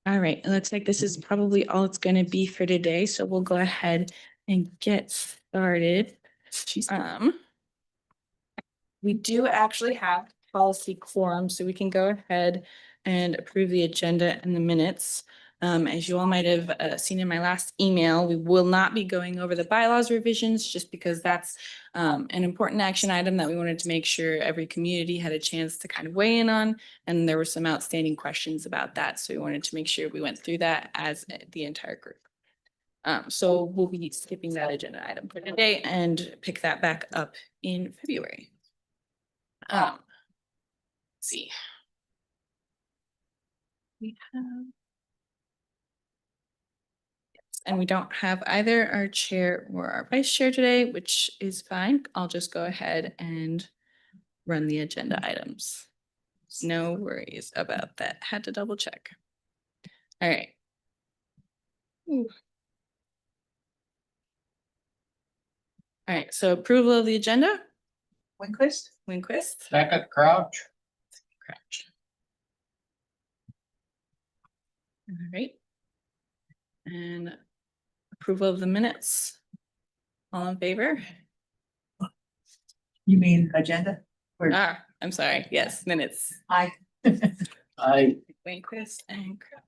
All right, it looks like this is probably all it's going to be for today, so we'll go ahead and get started. We do actually have policy quorum, so we can go ahead and approve the agenda and the minutes. As you all might have seen in my last email, we will not be going over the bylaws revisions just because that's an important action item that we wanted to make sure every community had a chance to kind of weigh in on. And there were some outstanding questions about that. So we wanted to make sure we went through that as the entire group. So we'll be skipping that agenda item for today and pick that back up in February. Let's see. We have. And we don't have either our chair or our vice chair today, which is fine. I'll just go ahead and run the agenda items. No worries about that. Had to double check. All right. Ooh. All right, so approval of the agenda. Winquist. Second, Crouch. All right. And approval of the minutes. All in favor? You mean agenda? I'm sorry. Yes, minutes. Aye. Aye. Winquist and Crouch.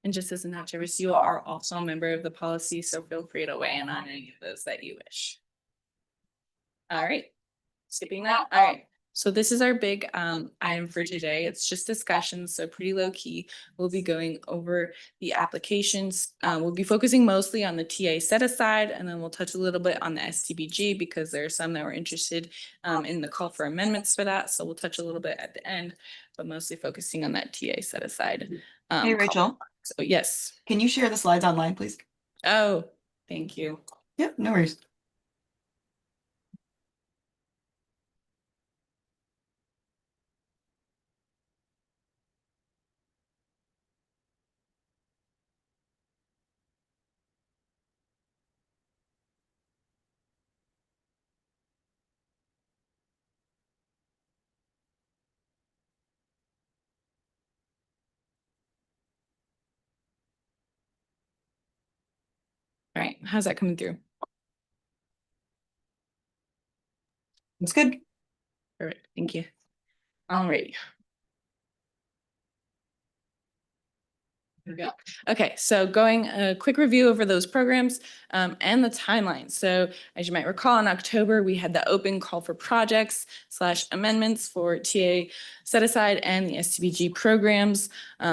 And just as an observer, you are also a member of the policy, so feel free to weigh in on any of those that you wish. All right, skipping that. All right, so this is our big item for today. It's just discussion, so pretty low key. We'll be going over the applications. We'll be focusing mostly on the TA set aside, and then we'll touch a little bit on the STBG because there are some that were interested in the call for amendments for that. So we'll touch a little bit at the end, but mostly focusing on that TA set aside. Hey, Rachel. So yes. Can you share the slides online, please? Oh, thank you. Yep, no worries. All right, how's that coming through? It's good. Perfect, thank you. All right. Here we go. Okay, so going a quick review over those programs and the timeline. So as you might recall, in October, we had the open call for projects / amendments for TA set aside and the STBG programs.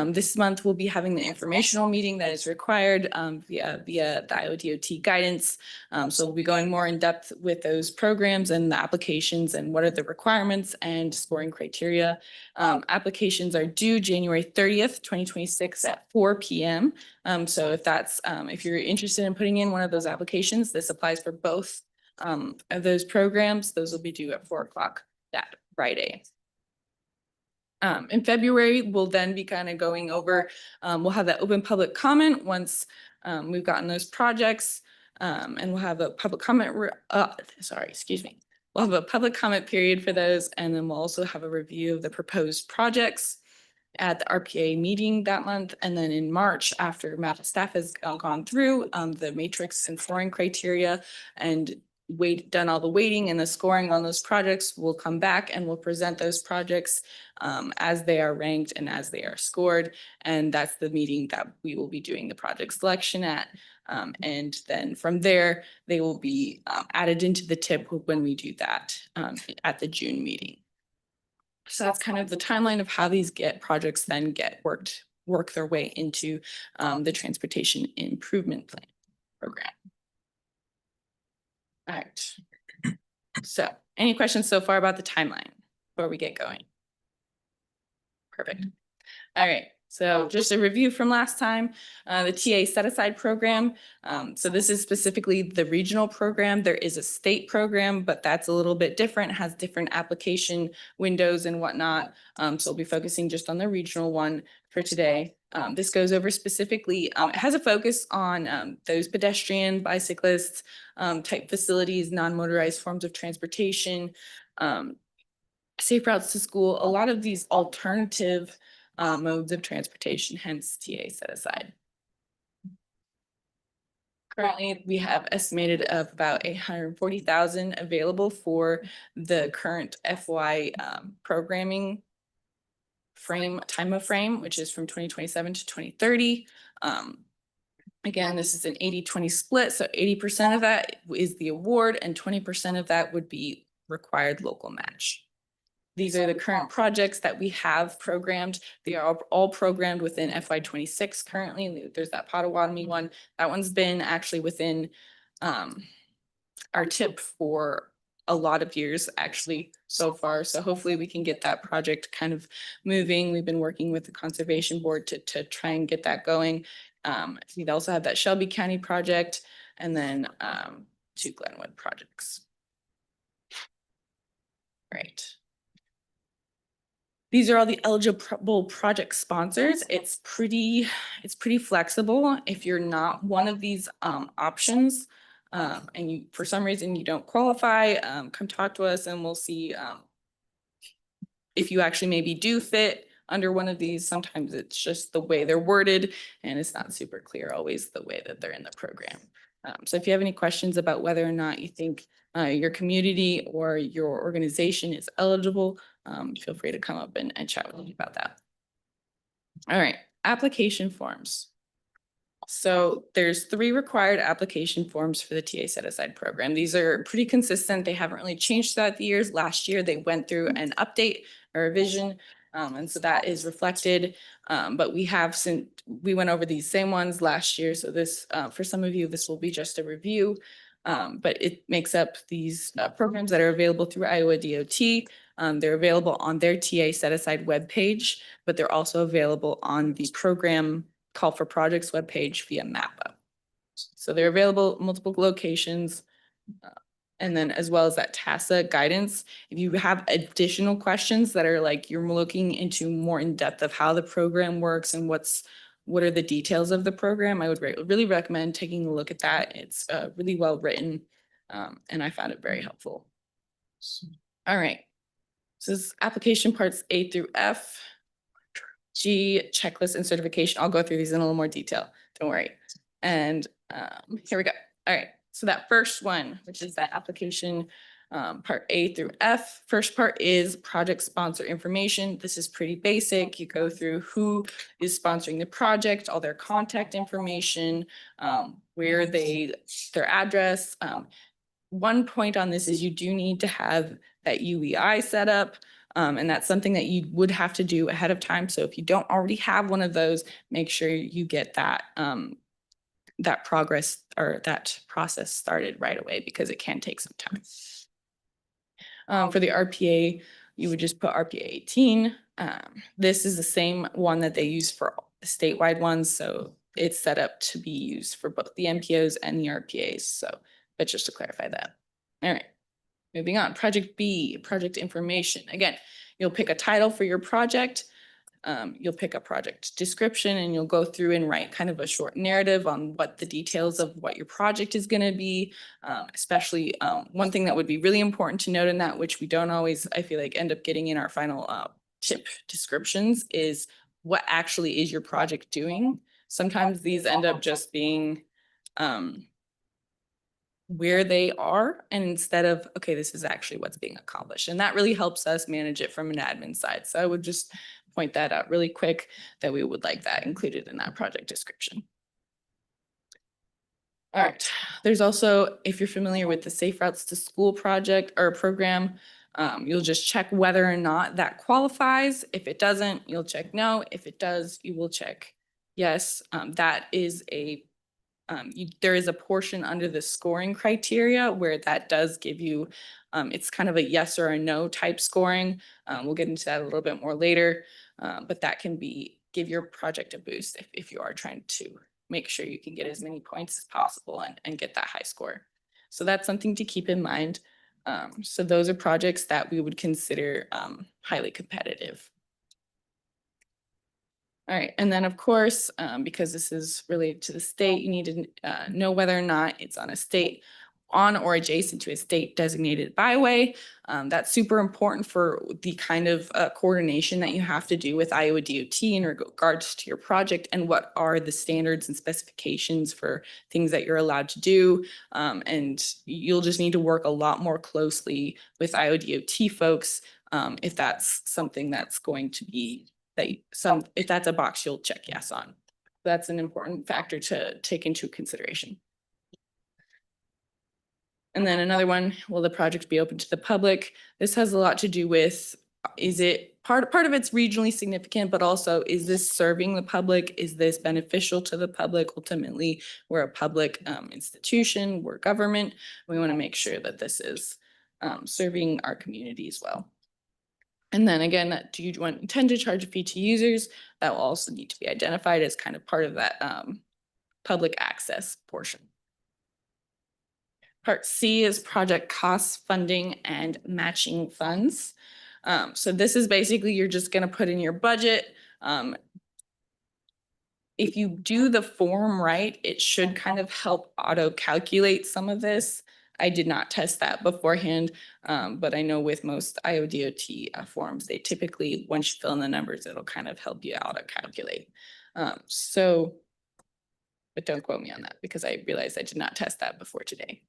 This month, we'll be having the informational meeting that is required via the IODOT guidance. So we'll be going more in depth with those programs and the applications and what are the requirements and scoring criteria. Applications are due January 30th, 2026 at 4 p.m. So if you're interested in putting in one of those applications, this applies for both of those programs. Those will be due at 4 o'clock that Friday. In February, we'll then be kind of going over, we'll have that open public comment once we've gotten those projects and we'll have a public comment, We'll have a public comment period for those, and then we'll also have a review of the proposed projects at the RPA meeting that month. And then in March, after staff has gone through the matrix and scoring criteria and done all the weighting and the scoring on those projects, we'll come back and we'll present those projects as they are ranked and as they are scored. And that's the meeting that we will be doing the project selection at. And then from there, they will be added into the TIP when we do that at the June meeting. So that's kind of the timeline of how these projects then work their way into the Transportation Improvement Plan program. All right. So any questions so far about the timeline before we get going? Perfect. All right. So just a review from last time, the TA set aside program. So this is specifically the regional program. There is a state program, but that's a little bit different, has different application windows and whatnot. So we'll be focusing just on the regional one for today. This goes over specifically, it has a focus on those pedestrian, bicyclists, type facilities, non-motorized forms of transportation, safe routes to school, a lot of these alternative modes of transportation, hence TA set aside. Currently, we have estimated of about 840,000 available for the current FY programming time of frame, which is from 2027 to 2030. Again, this is an 80-20 split, so 80% of that is the award and 20% of that would be required local match. These are the current projects that we have programmed. They are all programmed within FY26 currently. There's that Pottawattamie one. That one's been actually within our tip for a lot of years actually so far. So hopefully we can get that project kind of moving. We've been working with the Conservation Board to try and get that going. We also have that Shelby County project and then 2 Glenwood projects. Right. These are all the eligible project sponsors. It's pretty flexible. If you're not one of these options and you, for some reason you don't qualify, come talk to us and we'll see if you actually maybe do fit under one of these. Sometimes it's just the way they're worded and it's not super clear always the way that they're in the program. So if you have any questions about whether or not you think your community or your organization is eligible, feel free to come up and chat with me about that. All right, application forms. So there's 3 required application forms for the TA set aside program. These are pretty consistent. They haven't really changed throughout the years. Last year, they went through an update or revision. And so that is reflected. But we went over these same ones last year. So this, for some of you, this will be just a review. But it makes up these programs that are available through Iowa DOT. They're available on their TA set aside webpage, but they're also available on the program Call for Projects webpage via MAPA. So they're available multiple locations. And then as well as that TASA guidance, if you have additional questions that are like you're looking into more in depth of how the program works and what are the details of the program, I would really recommend taking a look at that. It's really well written and I found it very helpful. All right. So this is application parts A through F. G, checklist and certification. I'll go through these in a little more detail. Don't worry. And here we go. All right. So that first one, which is that application part A through F. First part is project sponsor information. This is pretty basic. You go through who is sponsoring the project, all their contact information, where their address. One point on this is you do need to have that UEI set up. And that's something that you would have to do ahead of time. So if you don't already have one of those, make sure you get that that progress or that process started right away because it can take some time. For the RPA, you would just put RPA-18. This is the same one that they use for the statewide ones. So it's set up to be used for both the MPOs and the RPAs. So, but just to clarify that. All right. Moving on, project B, project information. Again, you'll pick a title for your project. You'll pick a project description and you'll go through and write kind of a short narrative on what the details of what your project is going to be. Especially one thing that would be really important to note in that, which we don't always, I feel like, end up getting in our final tip descriptions, is what actually is your project doing. Sometimes these end up just being where they are, and instead of, okay, this is actually what's being accomplished. And that really helps us manage it from an admin side. So I would just point that out really quick that we would like that included in that project description. All right, there's also, if you're familiar with the Safe Routes to School project or program, you'll just check whether or not that qualifies. If it doesn't, you'll check no. If it does, you will check yes. That is there is a portion under the scoring criteria where that does give you, it's kind of a yes or a no type scoring. We'll get into that a little bit more later, but that can give your project a boost if you are trying to make sure you can get as many points as possible and get that high score. So that's something to keep in mind. So those are projects that we would consider highly competitive. All right, and then of course, because this is related to the state, you need to know whether or not it's on a state on or adjacent to a state designated byway. That's super important for the kind of coordination that you have to do with Iowa DOT in regards to your project and what are the standards and specifications for things that you're allowed to do. And you'll just need to work a lot more closely with Iowa DOT folks if that's something that's going to be if that's a box you'll check yes on. That's an important factor to take into consideration. And then another one, will the project be open to the public? This has a lot to do with, is it part of it's regionally significant, but also is this serving the public? Is this beneficial to the public? Ultimately, we're a public institution, we're government. We want to make sure that this is serving our community as well. And then again, do you intend to charge a fee to users? That will also need to be identified as kind of part of that public access portion. Part C is project costs, funding, and matching funds. So this is basically, you're just going to put in your budget. If you do the form right, it should kind of help auto calculate some of this. I did not test that beforehand, but I know with most Iowa DOT forms, they typically, once you fill in the numbers, it'll kind of help you auto calculate. But don't quote me on that because I realized I did not test that before today.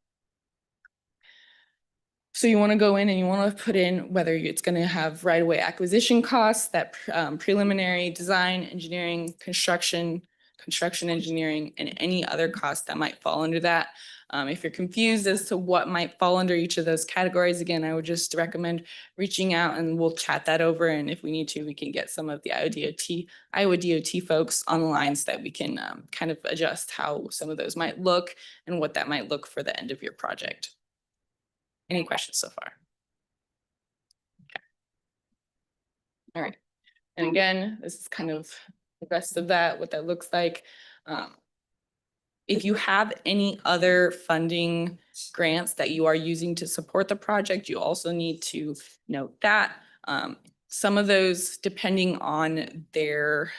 So you want to go in and you want to put in whether it's going to have right-of-way acquisition costs, that preliminary design, engineering, construction engineering, and any other costs that might fall under that. If you're confused as to what might fall under each of those categories, again, I would just recommend reaching out and we'll chat that over. And if we need to, we can get some of the Iowa DOT folks on the line so that we can kind of adjust how some of those might look and what that might look for the end of your project. Any questions so far? Okay. All right. And again, this is kind of the rest of that, what that looks like. If you have any other funding grants that you are using to support the project, you also need to note that. Some of those, depending on their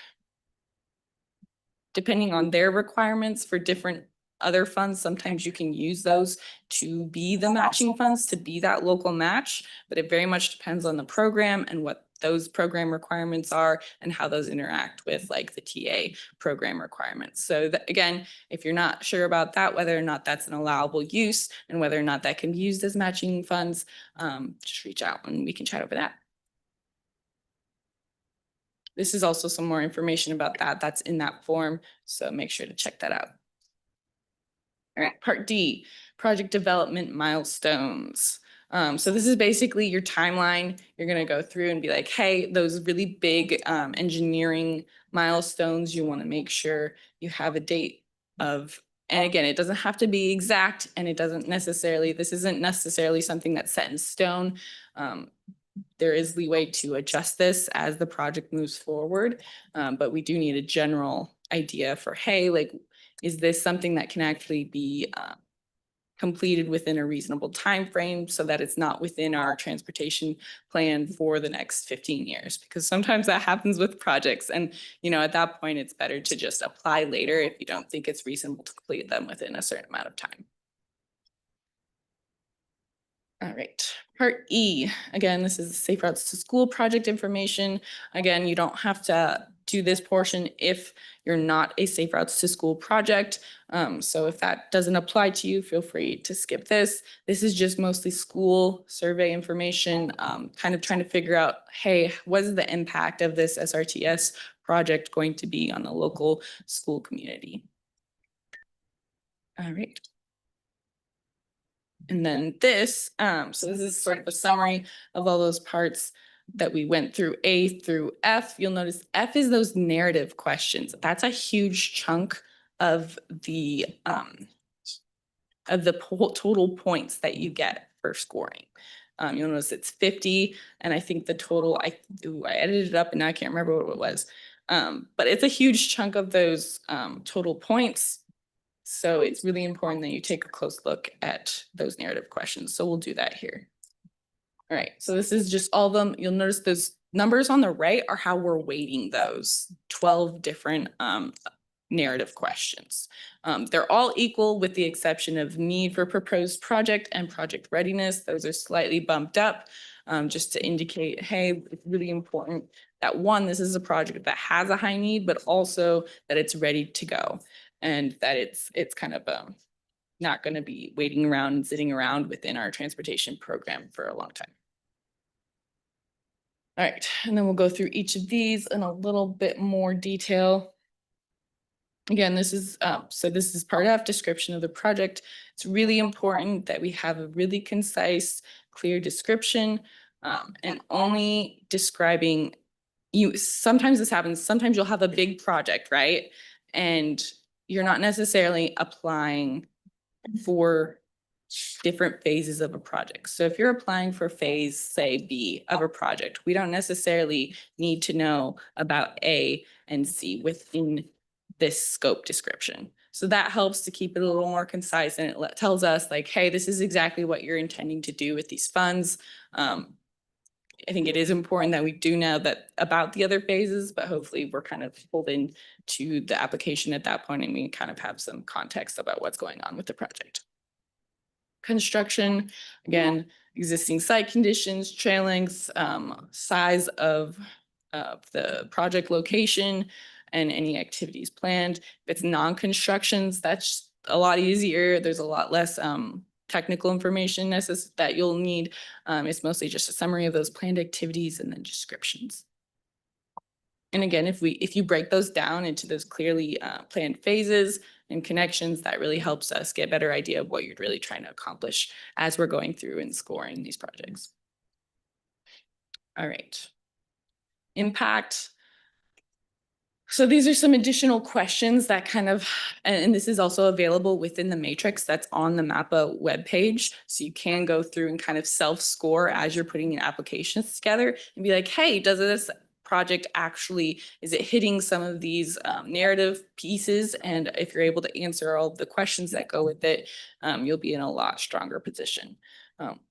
requirements for different other funds, sometimes you can use those to be the matching funds, to be that local match, but it very much depends on the program and what those program requirements are and how those interact with like the TA program requirements. So that, again, if you're not sure about that, whether or not that's an allowable use and whether or not that can be used as matching funds, just reach out and we can chat over that. This is also some more information about that. That's in that form, so make sure to check that out. All right, part D, project development milestones. So this is basically your timeline. You're going to go through and be like, hey, those really big engineering milestones, you want to make sure you have a date of, and again, it doesn't have to be exact and it doesn't necessarily, this isn't necessarily something that's set in stone. There is leeway to adjust this as the project moves forward, but we do need a general idea for, hey, like, is this something that can actually be completed within a reasonable time frame so that it's not within our transportation plan for the next 15 years? Because sometimes that happens with projects. And, you know, at that point, it's better to just apply later if you don't think it's reasonable to complete them within a certain amount of time. All right, part E. Again, this is Safe Routes to School project information. Again, you don't have to do this portion if you're not a Safe Routes to School project. So if that doesn't apply to you, feel free to skip this. This is just mostly school survey information, kind of trying to figure out, hey, what is the impact of this SRTS project going to be on the local school community? All right. And then this, so this is sort of a summary of all those parts that we went through A through F. You'll notice F is those narrative questions. That's a huge chunk of the total points that you get for scoring. You'll notice it's 50, and I think the total, I edited it up and now I can't remember what it was. But it's a huge chunk of those total points. So it's really important that you take a close look at those narrative questions. So we'll do that here. All right, so this is just all of them. You'll notice those numbers on the right are how we're weighting those 12 different narrative questions. They're all equal with the exception of need for proposed project and project readiness. Those are slightly bumped up just to indicate, hey, it's really important that one, this is a project that has a high need, but also that it's ready to go and that it's kind of not going to be waiting around and sitting around within our transportation program for a long time. All right, and then we'll go through each of these in a little bit more detail. Again, this is so this is part F, description of the project. It's really important that we have a really concise, clear description and only describing you. Sometimes this happens. Sometimes you'll have a big project, right? And you're not necessarily applying for different phases of a project. So if you're applying for phase, say, B of a project, we don't necessarily need to know about A and C within this scope description. So that helps to keep it a little more concise, and it tells us like, hey, this is exactly what you're intending to do with these funds. I think it is important that we do know that about the other phases, but hopefully we're kind of pulled in to the application at that point and we kind of have some context about what's going on with the project. Construction, again, existing site conditions, trail lengths, size of the project location, and any activities planned. If it's non-constructions, that's a lot easier. There's a lot less technical information that you'll need. It's mostly just a summary of those planned activities and then descriptions. And again, if you break those down into those clearly planned phases and connections, that really helps us get a better idea of what you're really trying to accomplish as we're going through and scoring these projects. All right. Impact. So these are some additional questions that kind of, and this is also available within the matrix that's on the MAPA webpage. So you can go through and kind of self-score as you're putting your applications together and be like, hey, does this project actually, is it hitting some of these narrative pieces? And if you're able to answer all of the questions that go with it, you'll be in a lot stronger position.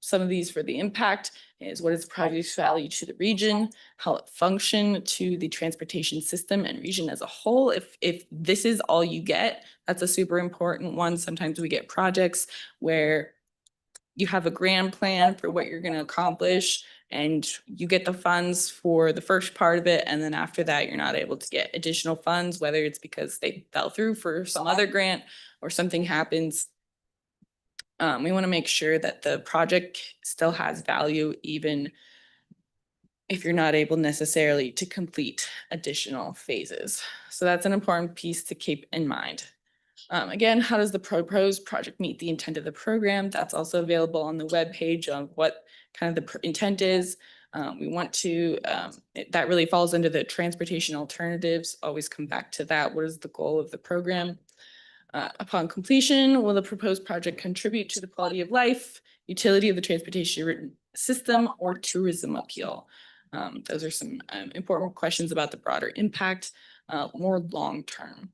Some of these for the impact is what is the project's value to the region, how it function to the transportation system and region as a whole. If this is all you get, that's a super important one. Sometimes we get projects where you have a grand plan for what you're going to accomplish and you get the funds for the first part of it. And then after that, you're not able to get additional funds, whether it's because they fell through for some other grant or something happens. We want to make sure that the project still has value, even if you're not able necessarily to complete additional phases. So that's an important piece to keep in mind. Again, how does the proposed project meet the intent of the program? That's also available on the webpage on what kind of the intent is. We want to, that really falls under the transportation alternatives. Always come back to that. What is the goal of the program? Upon completion, will the proposed project contribute to the quality of life, utility of the transportation system, or tourism appeal? Those are some important questions about the broader impact, more long-term.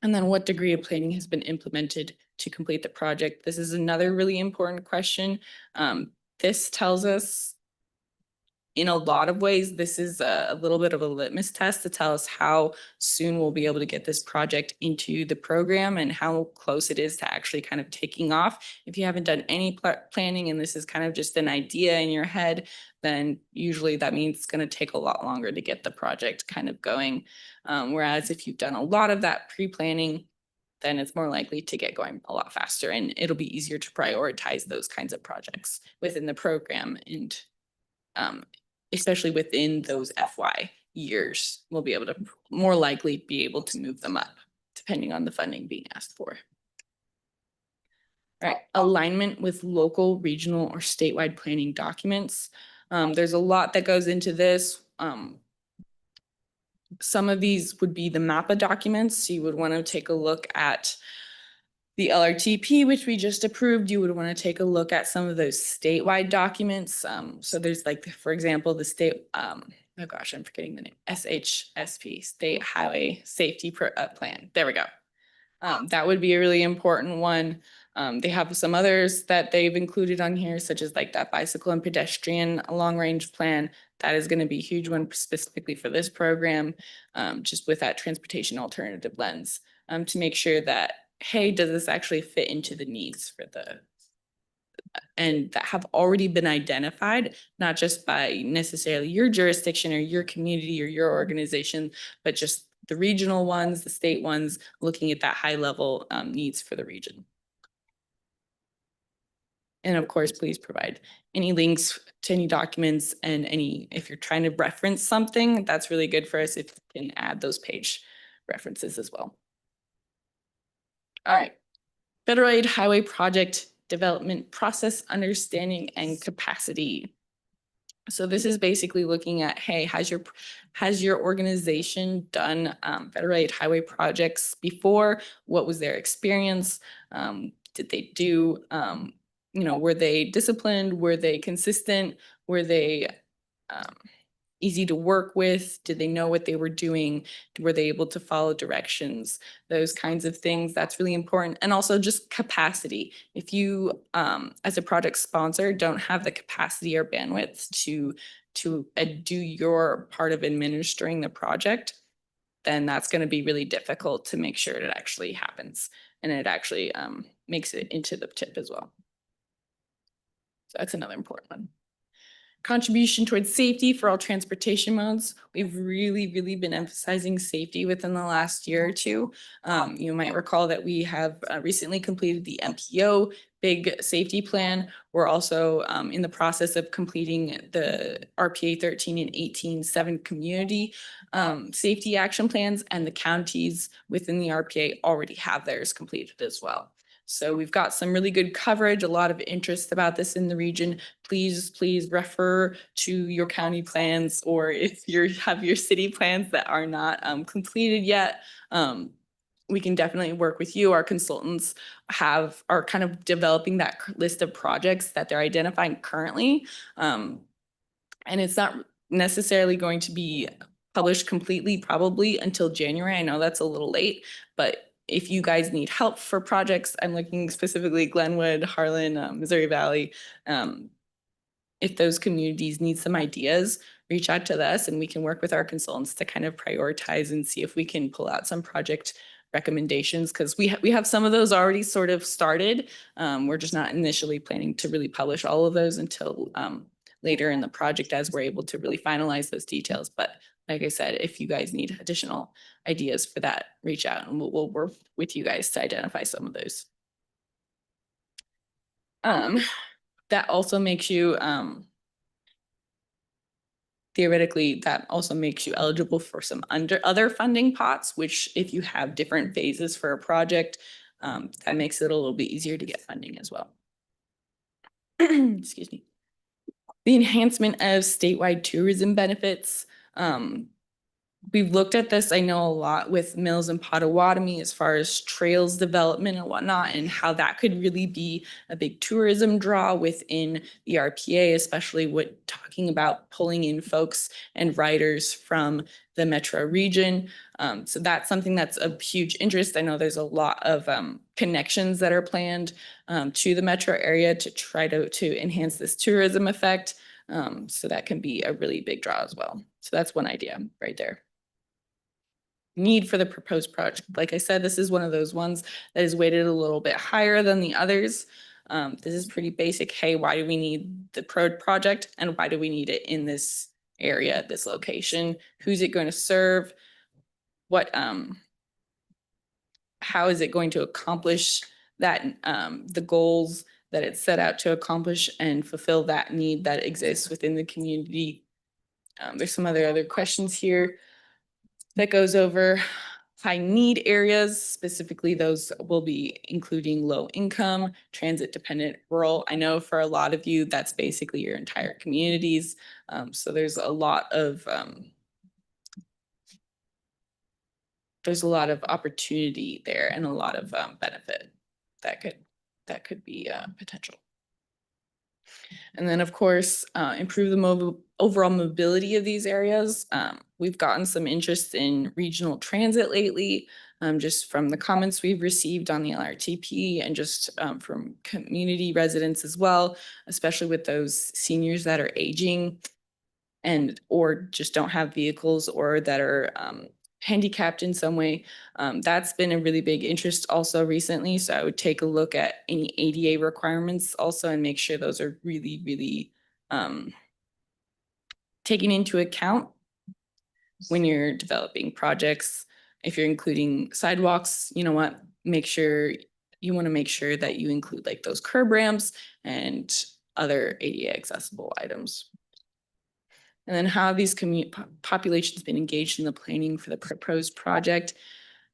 And then what degree of planning has been implemented to complete the project? This is another really important question. This tells us, in a lot of ways, this is a little bit of a litmus test to tell us how soon we'll be able to get this project into the program and how close it is to actually kind of taking off. If you haven't done any planning and this is kind of just an idea in your head, then usually that means it's going to take a lot longer to get the project kind of going. Whereas if you've done a lot of that pre-planning, then it's more likely to get going a lot faster and it'll be easier to prioritize those kinds of projects within the program. And especially within those FY years, we'll be able to more likely be able to move them up depending on the funding being asked for. All right, alignment with local, regional, or statewide planning documents. There's a lot that goes into this. Some of these would be the MAPA documents. So you would want to take a look at the LRTP, which we just approved. You would want to take a look at some of those statewide documents. So there's like, for example, the state, oh gosh, I'm forgetting the name, SHSP, State Highway Safety Plan. There we go. That would be a really important one. They have some others that they've included on here, such as like that bicycle and pedestrian long-range plan. That is going to be a huge one specifically for this program, just with that transportation alternative lens, to make sure that, hey, does this actually fit into the needs for the and that have already been identified, not just by necessarily your jurisdiction or your community or your organization, but just the regional ones, the state ones, looking at that high level needs for the region. And of course, please provide any links to any documents and if you're trying to reference something, that's really good for us if you can add those page references as well. All right. Federal aid highway project development process understanding and capacity. So this is basically looking at, hey, has your organization done federal aid highway projects before? What was their experience? Did they do, were they disciplined? Were they consistent? Were they easy to work with? Did they know what they were doing? Were they able to follow directions? Those kinds of things, that's really important. And also just capacity. If you, as a project sponsor, don't have the capacity or bandwidth to do your part of administering the project, then that's going to be really difficult to make sure it actually happens. And it actually makes it into the tip as well. So that's another important one. Contribution towards safety for all transportation modes. We've really been emphasizing safety within the last year or two. You might recall that we have recently completed the MPO big safety plan. We're also in the process of completing the RPA-13 and 18 7 community safety action plans, and the counties within the RPA already have theirs completed as well. So we've got some really good coverage, a lot of interest about this in the region. Please refer to your county plans, or if you have your city plans that are not completed yet, we can definitely work with you. Our consultants are kind of developing that list of projects that they're identifying currently. And it's not necessarily going to be published completely probably until January. I know that's a little late, but if you guys need help for projects, I'm looking specifically Glenwood, Harlan, Missouri Valley. If those communities need some ideas, reach out to us and we can work with our consultants to kind of prioritize and see if we can pull out some project recommendations, because we have some of those already sort of started. We're just not initially planning to really publish all of those until later in the project as we're able to really finalize those details. But like I said, if you guys need additional ideas for that, reach out and we'll work with you guys to identify some of those. That also makes you, theoretically, that also makes you eligible for some other funding pots, which if you have different phases for a project, that makes it a little bit easier to get funding as well. Excuse me. The enhancement of statewide tourism benefits. We've looked at this, I know, a lot with Mills and Pottawattamie as far as trails development and whatnot, and how that could really be a big tourism draw within the RPA, especially talking about pulling in folks and riders from the metro region. So that's something that's of huge interest. I know there's a lot of connections that are planned to the metro area to try to enhance this tourism effect. So that can be a really big draw as well. So that's one idea right there. Need for the proposed project. Like I said, this is one of those ones that is weighted a little bit higher than the others. This is pretty basic. Hey, why do we need the project and why do we need it in this area, this location? Who's it going to serve? How is it going to accomplish that, the goals that it's set out to accomplish and fulfill that need that exists within the community? There's some other questions here that goes over high need areas. Specifically, those will be including low income, transit dependent, rural. I know for a lot of you, that's basically your entire communities. So there's a lot of opportunity there and a lot of benefit that could be potential. And then, of course, improve the overall mobility of these areas. We've gotten some interest in regional transit lately. just from the comments we've received on the LRTP and just from community residents as well, especially with those seniors that are aging and or just don't have vehicles or that are handicapped in some way. That's been a really big interest also recently. So I would take a look at any ADA requirements also and make sure those are really, really taken into account when you're developing projects. If you're including sidewalks, you know what, you want to make sure that you include like those curb ramps and other ADA accessible items. And then how have these populations been engaged in the planning for the proposed project?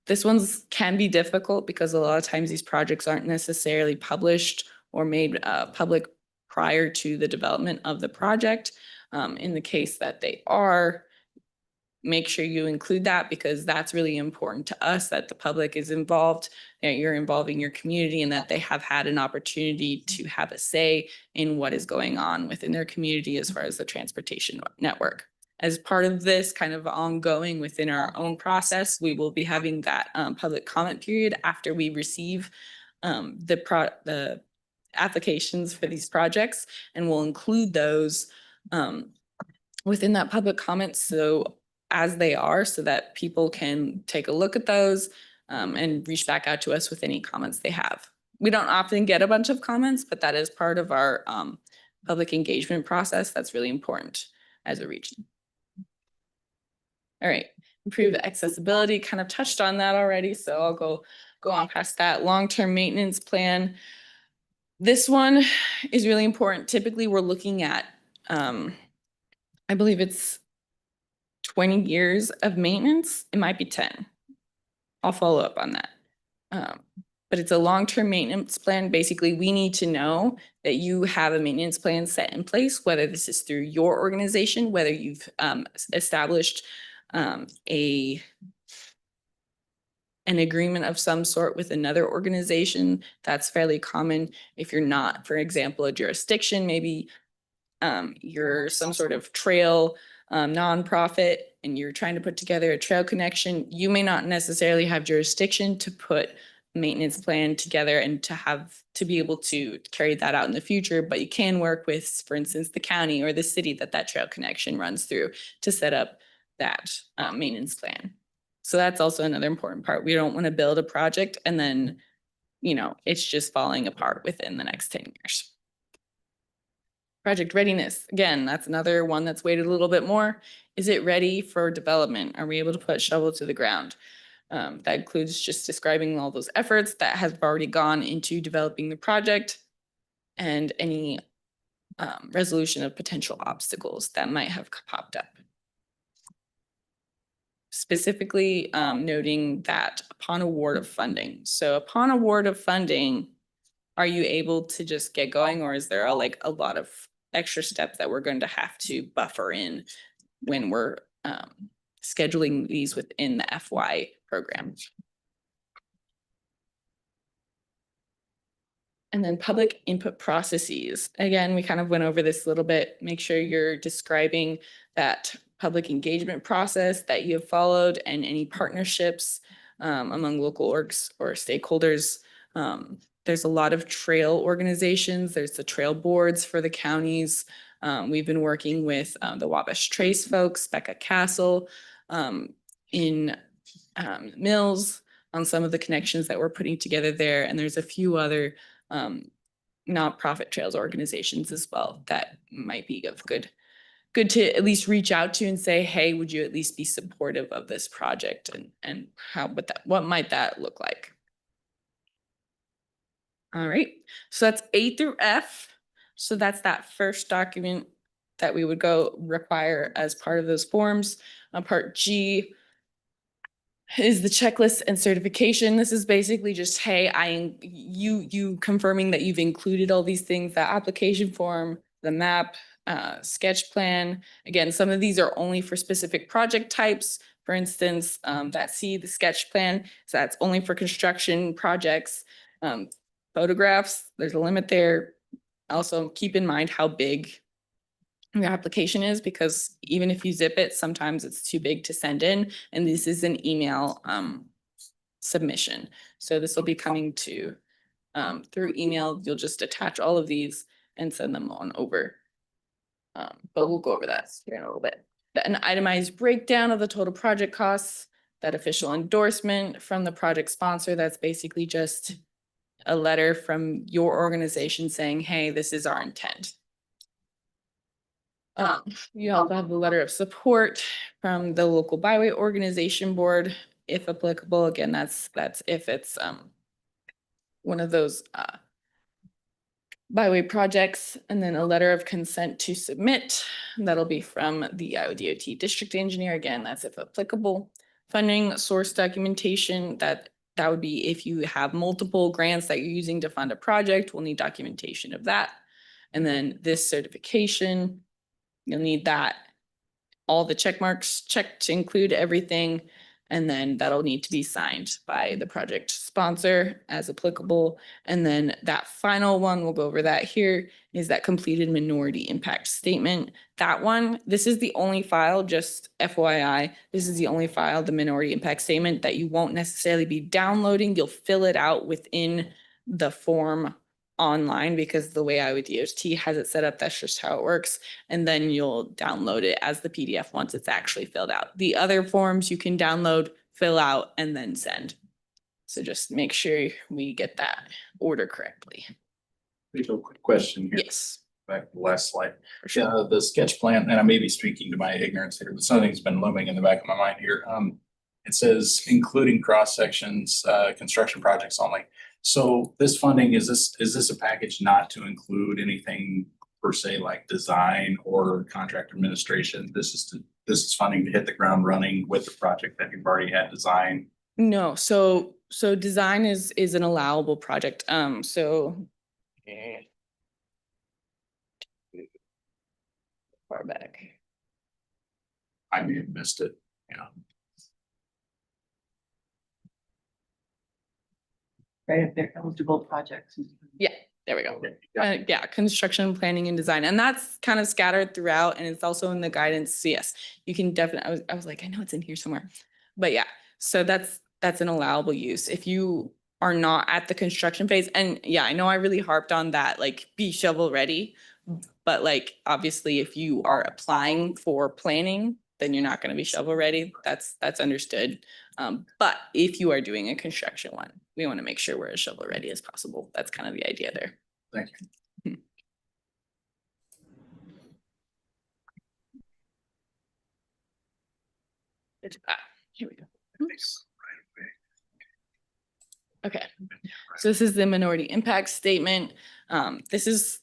This one's can be difficult because a lot of times these projects aren't necessarily published or made public prior to the development of the project. In the case that they are, make sure you include that because that's really important to us, that the public is involved, that you're involving your community and that they have had an opportunity to have a say in what is going on within their community as far as the transportation network. As part of this kind of ongoing within our own process, we will be having that public comment period after we receive the applications for these projects, and we'll include those within that public comment. So as they are, so that people can take a look at those and reach back out to us with any comments they have. We don't often get a bunch of comments, but that is part of our public engagement process. That's really important as a region. All right, improve accessibility, kind of touched on that already, so I'll go on past that. Long-term maintenance plan. This one is really important. Typically, we're looking at, I believe it's 20 years of maintenance. It might be 10. I'll follow up on that. But it's a long-term maintenance plan. Basically, we need to know that you have a maintenance plan set in place, whether this is through your organization, whether you've established an agreement of some sort with another organization. That's fairly common. If you're not, for example, a jurisdiction, maybe you're some sort of trail nonprofit and you're trying to put together a trail connection, you may not necessarily have jurisdiction to put a maintenance plan together and to be able to carry that out in the future, but you can work with, for instance, the county or the city that trail connection runs through to set up that maintenance plan. So that's also another important part. We don't want to build a project and then, it's just falling apart within the next 10 years. Project readiness, again, that's another one that's weighted a little bit more. Is it ready for development? Are we able to put shovel to the ground? That includes just describing all those efforts that have already gone into developing the project and any resolution of potential obstacles that might have popped up. Specifically noting that upon award of funding. So upon award of funding, are you able to just get going, or is there a lot of extra steps that we're going to have to buffer in when we're scheduling these within the FY program? And then public input processes. Again, we kind of went over this a little bit. Make sure you're describing that public engagement process that you have followed and any partnerships among local orgs or stakeholders. There's a lot of trail organizations. There's the trail boards for the counties. We've been working with the Wabash Trace folks, Becca Castle, in Mills on some of the connections that we're putting together there. And there's a few other nonprofit trails organizations as well that might be of good to at least reach out to and say, hey, would you at least be supportive of this project, and what might that look like? All right, so that's A through F. So that's that first document that we would require as part of those forms. Part G is the checklist and certification. This is basically just, hey, you confirming that you've included all these things, the application form, the map, sketch plan. Again, some of these are only for specific project types. For instance, the sketch plan, so that's only for construction projects. Photographs, there's a limit there. Also keep in mind how big your application is, because even if you zip it, sometimes it's too big to send in. And this is an email submission. So this will be coming to through email. You'll just attach all of these and send them on over. But we'll go over that here in a little bit. An itemized breakdown of the total project costs, that official endorsement from the project sponsor. That's basically just a letter from your organization saying, hey, this is our intent. You also have the letter of support from the local byway organization board, if applicable. Again, that's if it's one of those byway projects, and then a letter of consent to submit. That'll be from the Iowa DOT district engineer. Again, that's if applicable. Funding source documentation, that would be if you have multiple grants that you're using to fund a project, we'll need documentation of that. And then this certification, you'll need that. All the check marks checked to include everything. And then that'll need to be signed by the project sponsor as applicable. And then that final one, we'll go over that here, is that completed minority impact statement. That one, this is the only file, just FYI, this is the only file, the minority impact statement, that you won't necessarily be downloading. You'll fill it out within the form online, because the way Iowa DOT has it set up, that's just how it works. And then you'll download it as the PDF once it's actually filled out. The other forms you can download, fill out, and then send. So just make sure we get that order correctly. Rachel, quick question here. Yes. Back to the last slide. For sure. Yeah, the sketch plan, and I may be speaking to my ignorance here, but something's been looming in the back of my mind here. It says including cross sections, construction projects only. So this funding, is this a package not to include anything per se like design or contract administration? This is funding to hit the ground running with the project that you've already had designed. No, so design is an allowable project. Far back. I may have missed it. Yeah. Right, if they're eligible projects. Yeah, there we go. Okay. Yeah. Yeah, construction, planning and design, and that's kind of scattered throughout, and it's also in the guidance. So yes, you can definitely, I was like, I know it's in here somewhere. But yeah, so that's an allowable use. If you are not at the construction phase, and yeah, I know I really harped on that, like be shovel ready. But like, obviously, if you are applying for planning, then you're not going to be shovel ready. That's understood. But if you are doing a construction one, we want to make sure we're as shovel ready as possible. That's kind of the idea there. Thank you. Here we go. Oops. Okay, so this is the minority impact statement. This is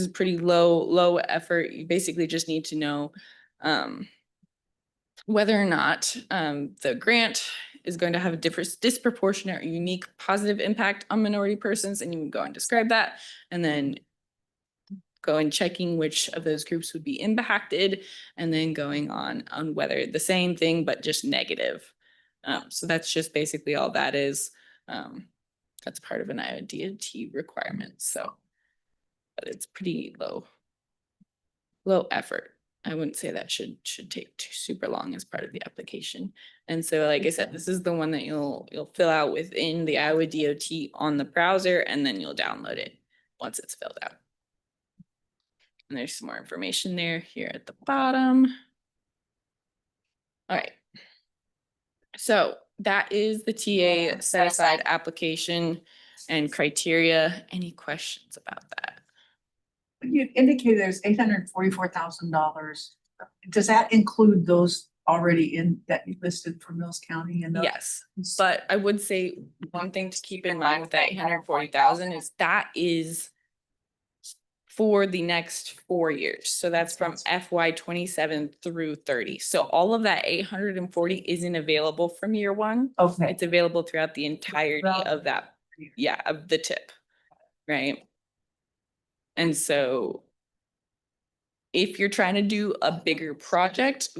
pretty low effort. You basically just need to know whether or not the grant is going to have a disproportionate or unique positive impact on minority persons, and you would go and describe that, and then go and checking which of those groups would be impacted, and then going on whether the same thing but just negative. So that's just basically all that is. That's part of an Iowa DOT requirement. So, but it's pretty low effort. I wouldn't say that should take super long as part of the application. And so, like I said, this is the one that you'll fill out within the Iowa DOT on the browser, and then you'll download it once it's filled out. And there's some more information there here at the bottom. All right. So that is the TA set aside application and criteria. Any questions about that? You indicated there's $844,000. Does that include those already in that you listed for Mills County? And Yes, but I would say one thing to keep in mind with that 840,000 is that is for the next 4 years. So that's from FY 27 through 30. So all of that 840 isn't available from year one. Okay. It's available throughout the entirety of that, yeah, of the tip, right? And so if you're trying to do a bigger project,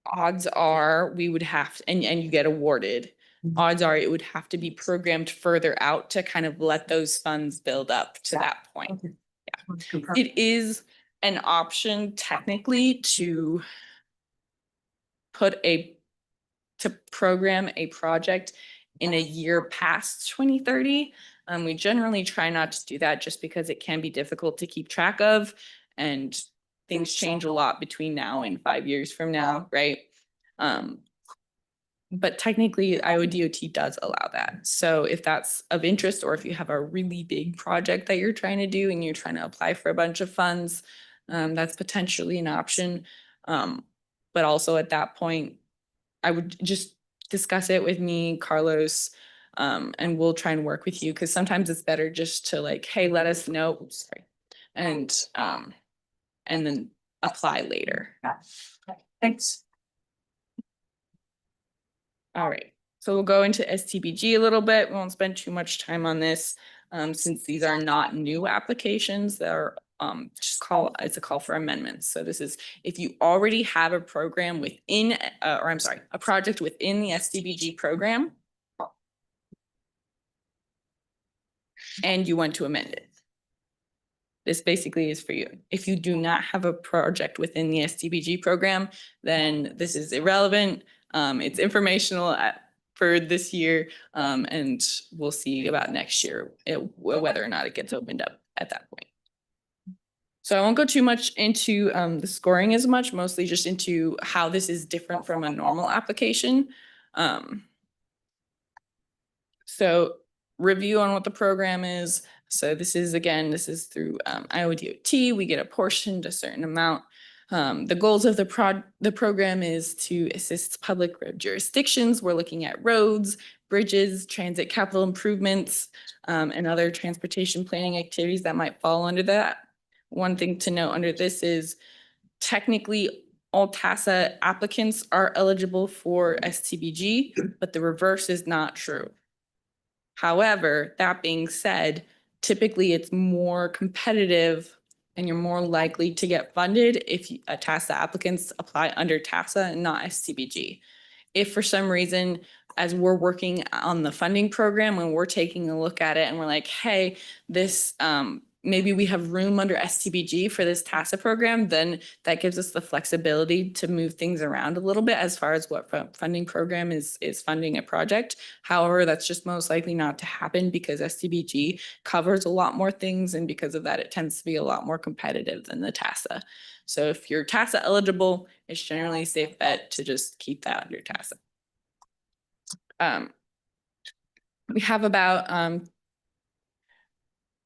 odds are we would have to, and you get awarded, odds are it would have to be programmed further out to kind of let those funds build up to that point. Okay. Yeah. It is an option technically to put a to program a project in a year past 2030. We generally try not to do that just because it can be difficult to keep track of, and things change a lot between now and 5 years from now, right? But technically Iowa DOT does allow that. So if that's of interest, or if you have a really big project that you're trying to do and you're trying to apply for a bunch of funds, that's potentially an option. But also at that point, I would just discuss it with me, Carlos, and we'll try and work with you, because sometimes it's better just to like, hey, let us know, oops, sorry, and then apply later. Thanks. All right, so we'll go into STBG a little bit. We won't spend too much time on this, since these are not new applications. They're it's a call for amendments. So this is if you already have a program within, or I'm sorry, a project within the STBG program, and you want to amend it. This basically is for you. If you do not have a project within the STBG program, then this is irrelevant. It's informational for this year, and we'll see about next year whether or not it gets opened up at that point. So I won't go too much into the scoring as much, mostly just into how this is different from a normal application. So review on what the program is. So this is, again, this is through Iowa DOT. We get apportioned a certain amount. The goals of the program is to assist public road jurisdictions. We're looking at roads, bridges, transit capital improvements, and other transportation planning activities that might fall under that. One thing to note under this is technically all TASA applicants are eligible for STBG, but the reverse is not true. However, that being said, typically it's more competitive and you're more likely to get funded if TASA applicants apply under TASA and not STBG. If for some reason, as we're working on the funding program, when we're taking a look at it and we're like, hey, this maybe we have room under STBG for this TASA program, then that gives us the flexibility to move things around a little bit as far as what funding program is funding a project. However, that's just most likely not to happen because STBG covers a lot more things, and because of that, it tends to be a lot more competitive than the TASA. So if you're TASA eligible, it's generally a safe bet to just keep that under TASA. We have about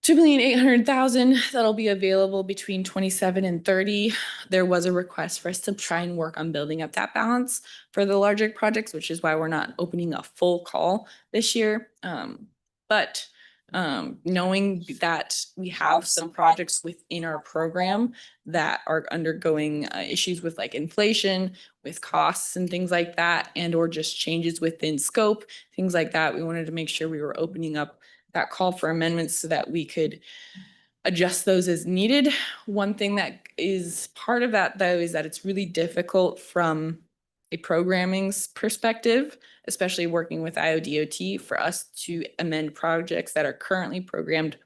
2,800,000 that'll be available between 27 and 30. There was a request for us to try and work on building up that balance for the larger projects, which is why we're not opening a full call this year. But knowing that we have some projects within our program that are undergoing issues with like inflation, with costs and things like that, and or just changes within scope, things like that, we wanted to make sure we were opening up that call for amendments so that we could adjust those as needed. One thing that is part of that, though, is that it's really difficult from a programming perspective, especially working with Iowa DOT, for us to amend projects that are currently programmed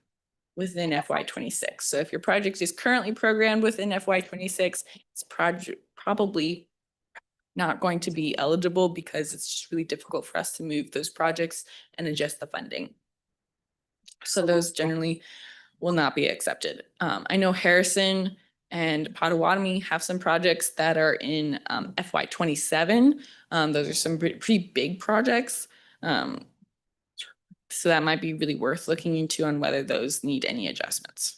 within FY26. So if your project is currently programmed within FY26, it's probably not going to be eligible because it's just really difficult for us to move those projects and adjust the funding. So those generally will not be accepted. I know Harrison and Pottawattamie have some projects that are in FY27. Those are some pretty big projects. So that might be really worth looking into on whether those need any adjustments.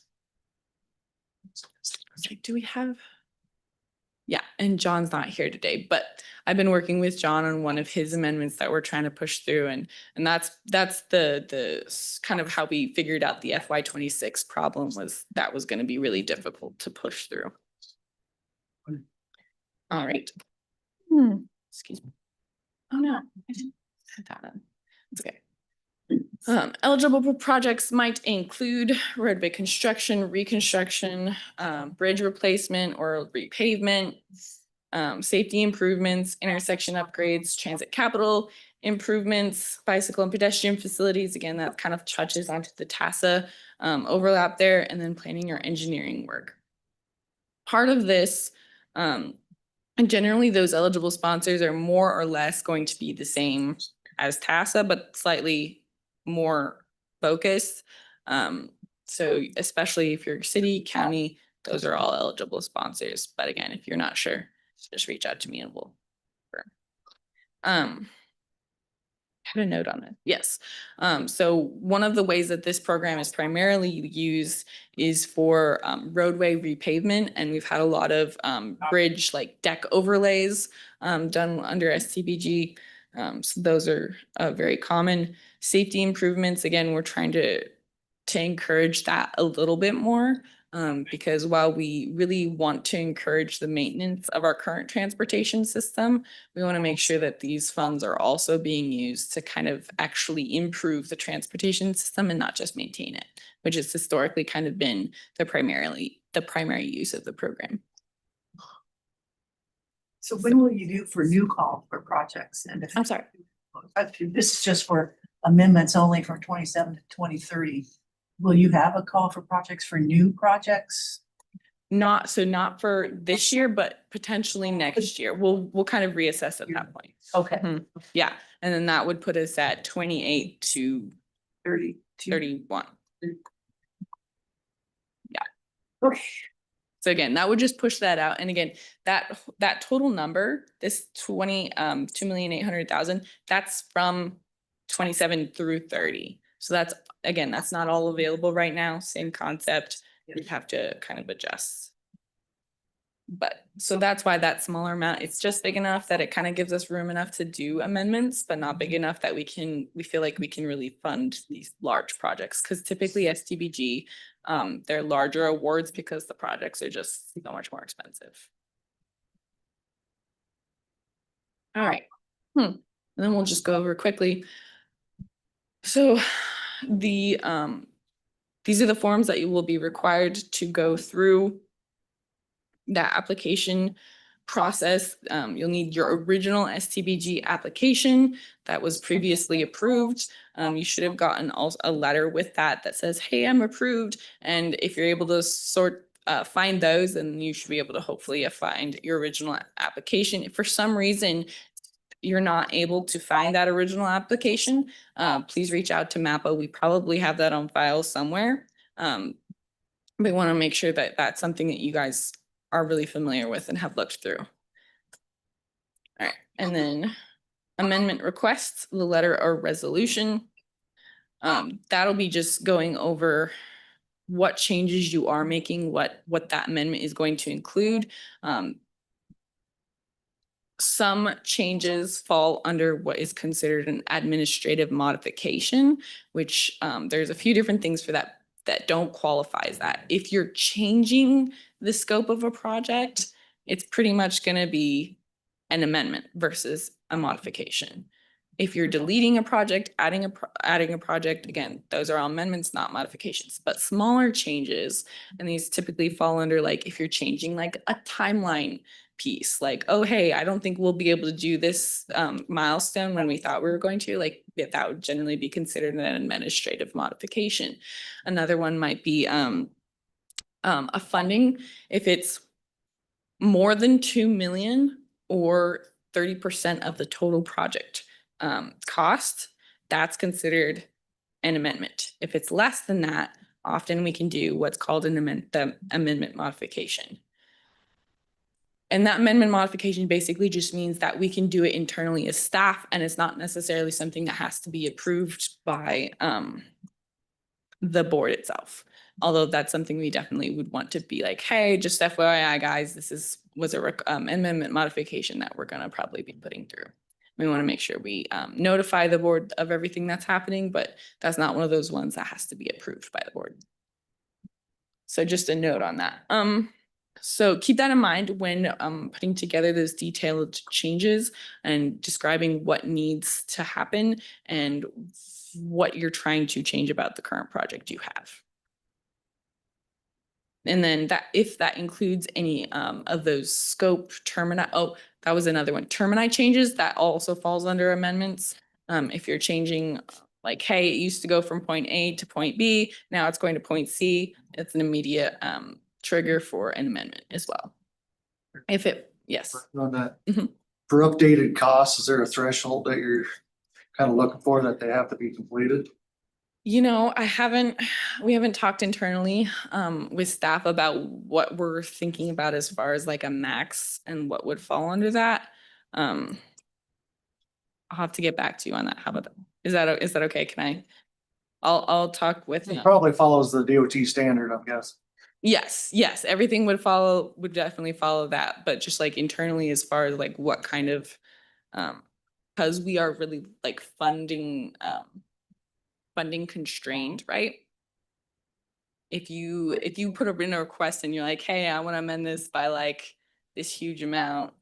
Do we have? Yeah, and John's not here today, but I've been working with John on one of his amendments that we're trying to push through, and that's the kind of how we figured out the FY26 problem was that was going to be really difficult to push through. All right. Excuse me. Oh no, I didn't set that up. It's okay. Eligible projects might include roadway construction, reconstruction, bridge replacement or repavement, safety improvements, intersection upgrades, transit capital improvements, bicycle and pedestrian facilities. Again, that kind of touches onto the TASA overlap there, and then planning your engineering work. Part of this, And generally, those eligible sponsors are more or less going to be the same as TASA, but slightly more focused. So especially if you're city, county, those are all eligible sponsors. But again, if you're not sure, just reach out to me and we'll confirm. Had a note on it. Yes. So one of the ways that this program is primarily used is for roadway repavement. And we've had a lot of bridge like deck overlays done under STBG. So those are very common. Safety improvements, again, we're trying to encourage that a little bit more. Because while we really want to encourage the maintenance of our current transportation system, we want to make sure that these funds are also being used to kind of actually improve the transportation system and not just maintain it, which has historically kind of been the primary use of the program. So when will you do for new call for projects? And if I'm sorry. this is just for amendments only from 27 to 2030, will you have a call for projects for new projects? Not for this year, but potentially next year. We'll kind of reassess at that point. Okay. Mhm. Yeah, and then that would put us at 28 to 31. Yeah. Okay. So again, that would just push that out. And again, that total number, this 2,800,000, that's from 27 through 30. So that's, again, that's not all available right now. Same concept. We'd have to kind of adjust. But so that's why that smaller amount, it's just big enough that it kind of gives us room enough to do amendments, but not big enough that we feel like we can really fund these large projects. Because typically STBG, they're larger awards because the projects are just so much more expensive. All right. And then we'll just go over quickly. So these are the forms that you will be required to go through that application process. You'll need your original STBG application that was previously approved. You should have gotten a letter with that says, hey, I'm approved. And if you're able to find those, then you should be able to hopefully find your original application. If for some reason you're not able to find that original application, please reach out to MAPA. We probably have that on file somewhere. We want to make sure that that's something that you guys are really familiar with and have looked through. All right, and then amendment requests, the letter or resolution. That'll be just going over what changes you are making, what that amendment is going to include. Some changes fall under what is considered an administrative modification, which there's a few different things for that don't qualify as that. If you're changing the scope of a project, it's pretty much going to be an amendment versus a modification. If you're deleting a project, adding a project, again, those are all amendments, not modifications. But smaller changes, and these typically fall under like if you're changing like a timeline piece, like, oh, hey, I don't think we'll be able to do this milestone when we thought we were going to, like that would generally be considered an administrative modification. Another one might be a funding. If it's more than 2 million or 30% of the total project cost, that's considered an amendment. If it's less than that, often we can do what's called an amendment modification. And that amendment modification basically just means that we can do it internally as staff, and it's not necessarily something that has to be approved by the board itself. Although that's something we definitely would want to be like, hey, just FYI, guys, this was a amendment modification that we're going to probably be putting through. We want to make sure we notify the board of everything that's happening, but that's not one of those ones that has to be approved by the board. So just a note on that. So keep that in mind when putting together those detailed changes and describing what needs to happen and what you're trying to change about the current project you have. And then that if that includes any of those scope termini, oh, that was another one. Termini changes, that also falls under amendments. If you're changing like, hey, it used to go from point A to point B, now it's going to point C, it's an immediate trigger for an amendment as well. If it Yes. On that. Mhm. For updated costs, is there a threshold that you're kind of looking for that they have to be completed? You know, we haven't talked internally with staff about what we're thinking about as far as like a max and what would fall under that. I'll have to get back to you on that. How about that? Is that okay? I'll talk with. It probably follows the DOT standard, I guess. Yes, everything would definitely follow that, but just like internally as far as like what kind of, because we are really like funding constrained, right? If you put in a request and you're like, hey, I want to amend this by like this huge amount,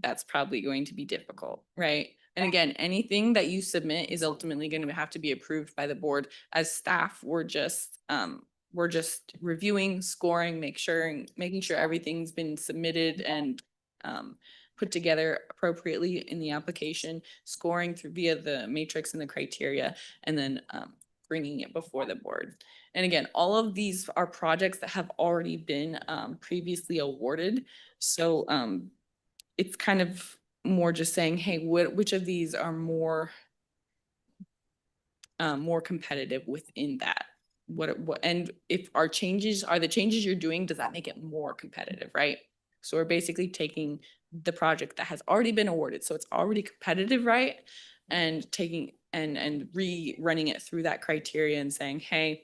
that's probably going to be difficult, right? And again, anything that you submit is ultimately going to have to be approved by the board. As staff, we're just reviewing, scoring, making sure everything's been submitted and put together appropriately in the application, scoring through via the matrix and the criteria, and then bringing it before the board. And again, all of these are projects that have already been previously awarded. So it's kind of more just saying, hey, which of these are more competitive within that? What and if are the changes you're doing, does that make it more competitive, right? So we're basically taking the project that has already been awarded, so it's already competitive, right? And taking and rerunning it through that criteria and saying, hey,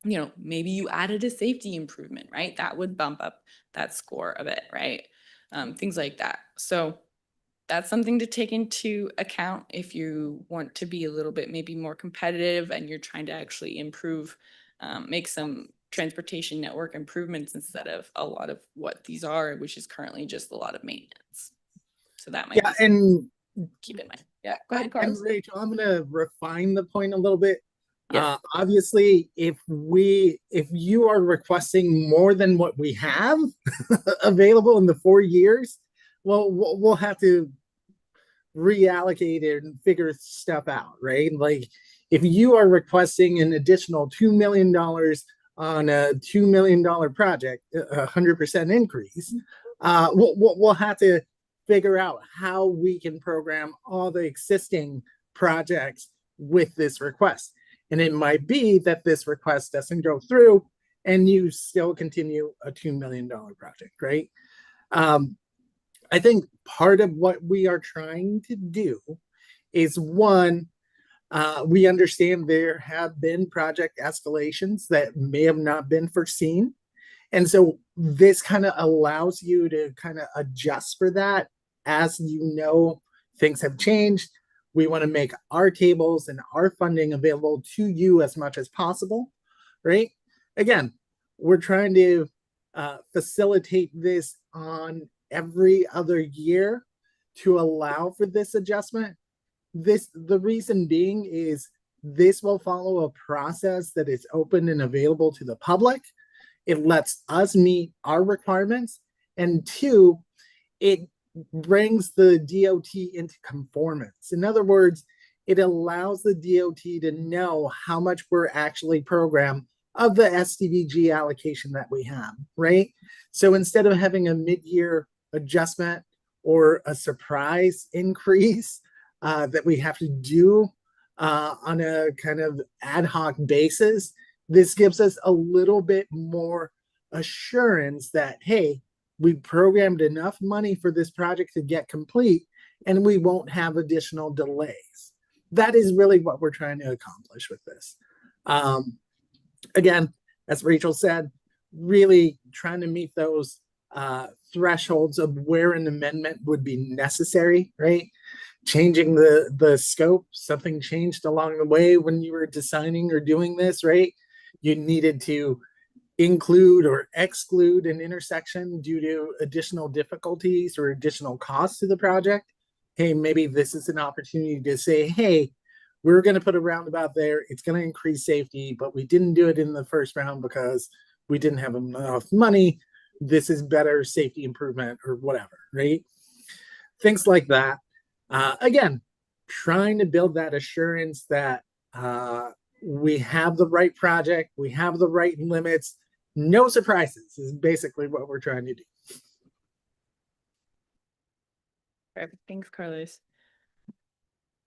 you know, maybe you added a safety improvement, right? That would bump up that score a bit, right? Things like that. So that's something to take into account if you want to be a little bit maybe more competitive and you're trying to actually improve, make some transportation network improvements instead of a lot of what these are, which is currently just a lot of maintenance. So that might Yeah, be and keep in mind. Yeah, go ahead, and Carlos. Rachel, I'm gonna refine the point a little bit. Yes. Obviously, if you are requesting more than what we have available in the 4 years, well, we'll have to reallocate it and figure stuff out, right? Like if you are requesting an additional $2 million on a $2 million project, 100% increase, we'll have to figure out how we can program all the existing projects with this request. And it might be that this request doesn't go through and you still continue a $2 million project, right? I think part of what we are trying to do is one, we understand there have been project escalations that may have not been foreseen. And so this kind of allows you to kind of adjust for that as you know things have changed. We want to make our tables and our funding available to you as much as possible, right? Again, we're trying to facilitate this on every other year to allow for this adjustment. The reason being is this will follow a process that is open and available to the public. It lets us meet our requirements. And two, it brings the DOT into conformance. In other words, it allows the DOT to know how much we're actually programmed of the SDVG allocation that we have, right? So instead of having a mid-year adjustment or a surprise increase that we have to do on a kind of ad hoc basis, this gives us a little bit more assurance that, hey, we programmed enough money for this project to get complete and we won't have additional delays. That is really what we're trying to accomplish with this. Again, as Rachel said, really trying to meet those thresholds of where an amendment would be necessary, right? Changing the scope, something changed along the way when you were designing or doing this, right? You needed to include or exclude an intersection due to additional difficulties or additional costs to the project. Hey, maybe this is an opportunity to say, hey, we're going to put a roundabout there. It's going to increase safety, but we didn't do it in the first round because we didn't have enough money. This is better safety improvement or whatever, right? Things like that. Again, trying to build that assurance that we have the right project, we have the right limits, no surprises is basically what we're trying to do. Perfect. Thanks, Carlos.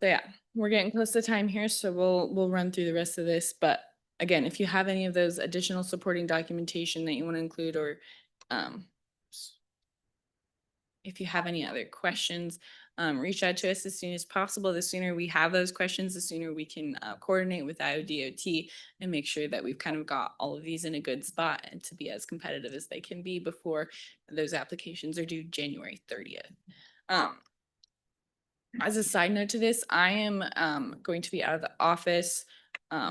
So yeah, we're getting close to time here, so we'll run through the rest of this. But again, if you have any of those additional supporting documentation that you want to include, or if you have any other questions, reach out to us as soon as possible. The sooner we have those questions, the sooner we can coordinate with IODOT and make sure that we've kind of got all of these in a good spot and to be as competitive as they can be before those applications are due January 30th. As a side note to this, I am going to be out of the office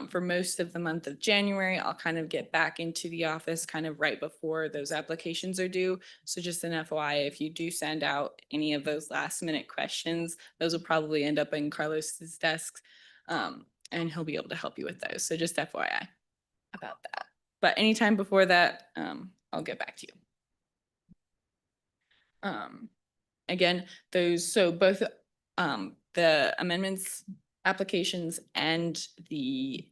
for most of the month of January. I'll kind of get back into the office kind of right before those applications are due. So just an FYI, if you do send out any of those last minute questions, those will probably end up in Carlos's desk, and he'll be able to help you with those. So just FYI about that. But anytime before that, I'll get back to you. Again, so both the amendments, applications, and the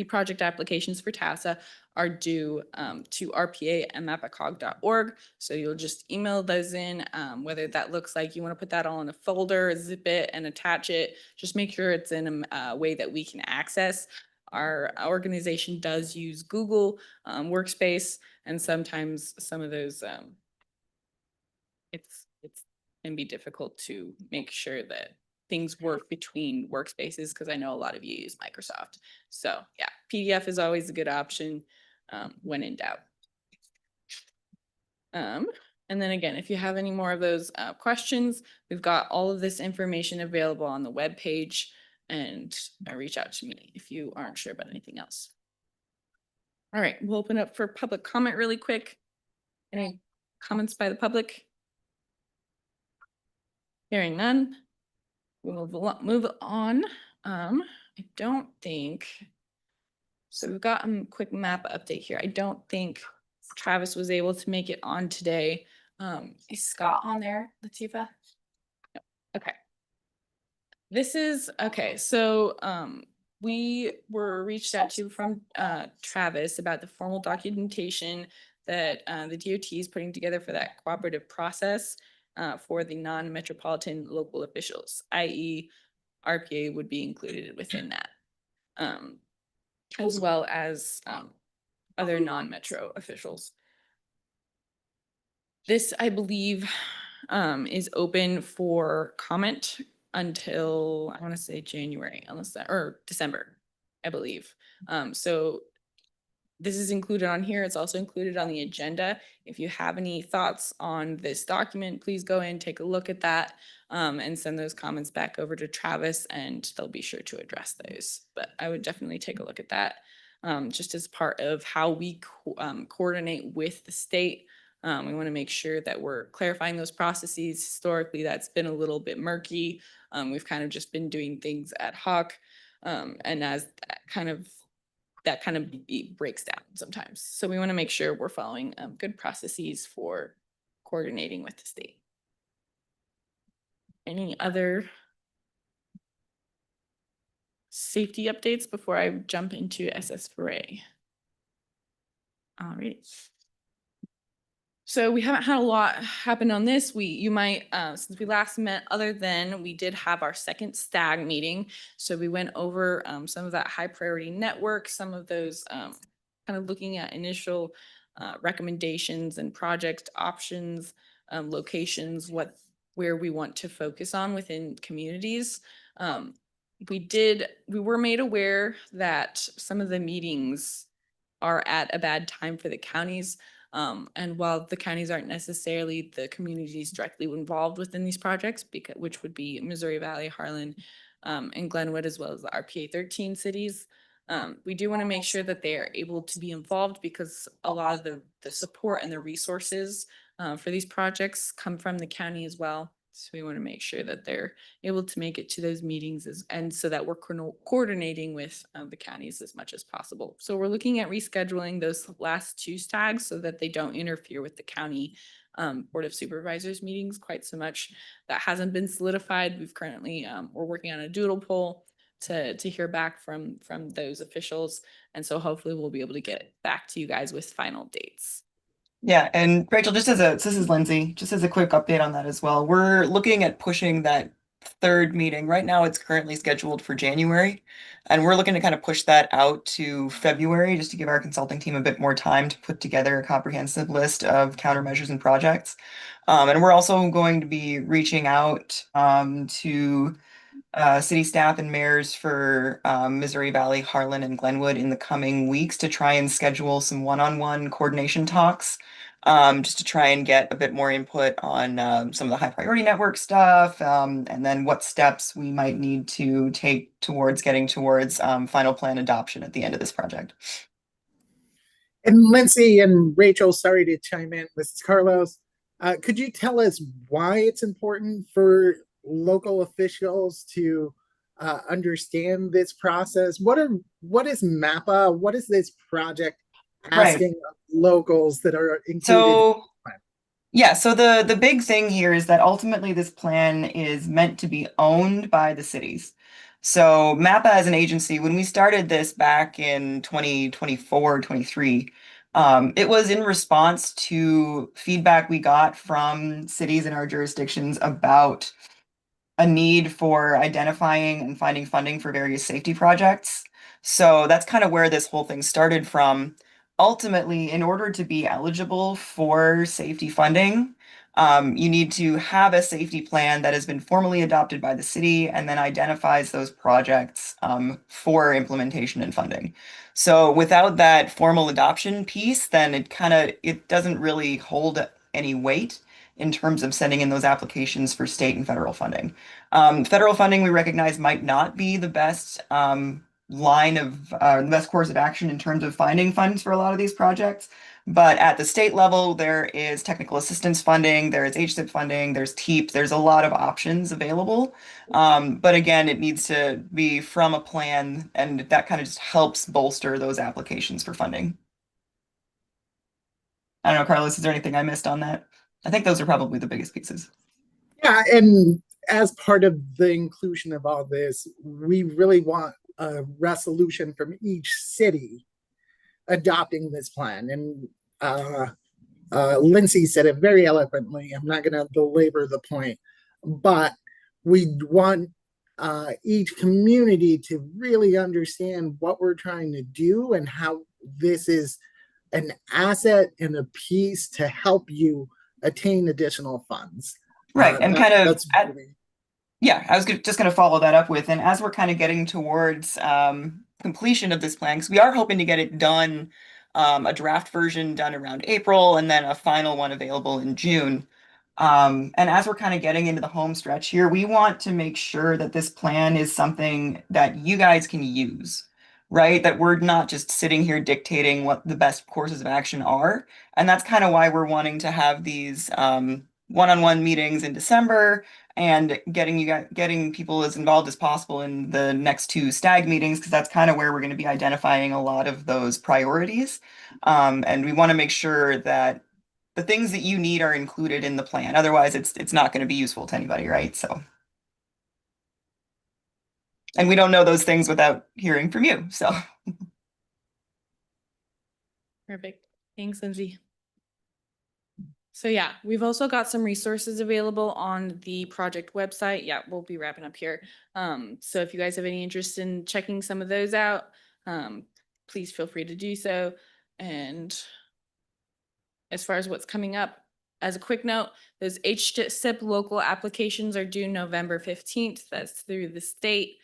project applications for TASA are due to RPA@mapacog.org. So you'll just email those in, whether that looks like you want to put that all in a folder, zip it and attach it. Just make sure it's in a way that we can access. Our organization does use Google Workspace, and sometimes some of those it's can be difficult to make sure that things work between workspaces, because I know a lot of you use Microsoft. So yeah, PDF is always a good option when in doubt. And then again, if you have any more of those questions, we've got all of this information available on the webpage, and reach out to me if you aren't sure about anything else. All right, we'll open up for public comment really quick. Any comments by the public? Hearing none, we'll move on. I don't think, so we've got a quick map update here. I don't think Travis was able to make it on today. Is Scott on there, Latifa? No. Okay. This is, okay, so we were reached out to from Travis about the formal documentation that the DOT is putting together for that cooperative process for the non-metropolitan local officials, i.e. RPA would be included within that, as well as other non-metro officials. This, I believe, is open for comment until, I want to say January, unless that, or December, I believe. So this is included on here. It's also included on the agenda. If you have any thoughts on this document, please go in, take a look at that, and send those comments back over to Travis, and they'll be sure to address those. But I would definitely take a look at that, just as part of how we coordinate with the state. We want to make sure that we're clarifying those processes. Historically, that's been a little bit murky. We've kind of just been doing things ad hoc, and as that kind of breaks down sometimes. So we want to make sure we're following good processes for coordinating with the state. Any other safety updates before I jump into SS4A? All right. So we haven't had a lot happen on this. You might, since we last met, other than we did have our second STAG meeting. So we went over some of that high priority network, some of those kind of looking at initial recommendations and project options, locations, where we want to focus on within communities. We were made aware that some of the meetings are at a bad time for the counties. And while the counties aren't necessarily the communities directly involved within these projects, which would be Missouri Valley, Harlan, and Glenwood, as well as the RPA-13 cities, we do want to make sure that they are able to be involved, because a lot of the support and the resources for these projects come from the county as well. So we want to make sure that they're able to make it to those meetings, and so that we're coordinating with the counties as much as possible. So we're looking at rescheduling those last two STAGs so that they don't interfere with the county Board of Supervisors meetings quite so much. That hasn't been solidified. We've currently, we're working on a doodle poll to hear back from those officials. And so hopefully we'll be able to get back to you guys with final dates. Yeah, and Rachel, this is Lindsay, just as a quick update on that as well. We're looking at pushing that third meeting. Right now, it's currently scheduled for January, and we're looking to kind of push that out to February just to give our consulting team a bit more time to put together a comprehensive list of countermeasures and projects. And we're also going to be reaching out to city staff and mayors for Missouri Valley, Harlan, and Glenwood in the coming weeks to try and schedule some one-on-one coordination talks, just to try and get a bit more input on some of the high priority network stuff, and then what steps we might need to take towards getting towards final plan adoption at the end of this project. And Lindsay and Rachel, sorry to chime in, this is Carlos. Could you tell us why it's important for local officials to understand this process? What is MAPA? What is this project asking of locals that are included? So, yeah, so the big thing here is that ultimately this plan is meant to be owned by the cities. So MAPA as an agency, when we started this back in 2024, 23, it was in response to feedback we got from cities in our jurisdictions about a need for identifying and finding funding for various safety projects. So that's kind of where this whole thing started from. Ultimately, in order to be eligible for safety funding, you need to have a safety plan that has been formally adopted by the city and then identifies those projects for implementation and funding. So without that formal adoption piece, then it doesn't really hold any weight in terms of sending in those applications for state and federal funding. Federal funding we recognize might not be the best the best course of action in terms of finding funds for a lot of these projects. But at the state level, there is technical assistance funding, there is HSIP funding, there's TEEP, there's a lot of options available. But again, it needs to be from a plan, and that kind of just helps bolster those applications for funding. I don't know, Carlos, is there anything I missed on that? I think those are probably the biggest pieces. Yeah, and as part of the inclusion of all this, we really want a resolution from each city adopting this plan. And Lindsay said it very eloquently. I'm not going to belabor the point, but we want each community to really understand what we're trying to do and how this is an asset and a piece to help you attain additional funds. Right, and really... Yeah, I was just going to follow that up with, and as we're kind of getting towards completion of this plan, because we are hoping to get it done, a draft version done around April, and then a final one available in June. And as we're kind of getting into the home stretch here, we want to make sure that this plan is something that you guys can use, right? That we're not just sitting here dictating what the best courses of action are. And that's kind of why we're wanting to have these one-on-one meetings in December and getting people as involved as possible in the next two STAG meetings, because that's kind of where we're going to be identifying a lot of those priorities. And we want to make sure that the things that you need are included in the plan. Otherwise, it's not going to be useful to anybody, right? So, and we don't know those things without hearing from you. So, Perfect. Thanks, Lindsay. So yeah, we've also got some resources available on the project website. Yeah, we'll be wrapping up here. So if you guys have any interest in checking some of those out, please feel free to do so. And as far as what's coming up, as a quick note, those HSIP local applications are due November 15th. That's through the state.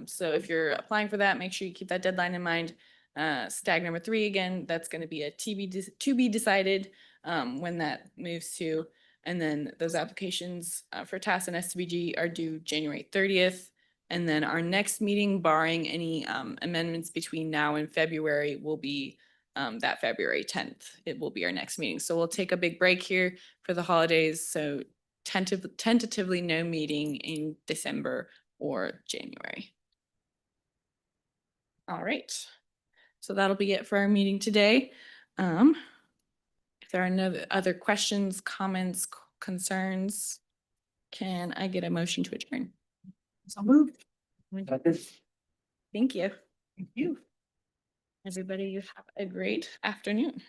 So if you're applying for that, make sure you keep that deadline in mind. STAG number 3, again, that's going to be a to be decided when that moves to. And then those applications for TAS and STBG are due January 30th. And then our next meeting, barring any amendments between now and February, will be that February 10th. It will be our next meeting. So we'll take a big break here for the holidays. So tentatively no meeting in December or January. All right. So that'll be it for our meeting today. If there are no other questions, comments, concerns, can I get a motion to adjourn? So moved. Thank you. Thank you. Everybody, you have a great afternoon.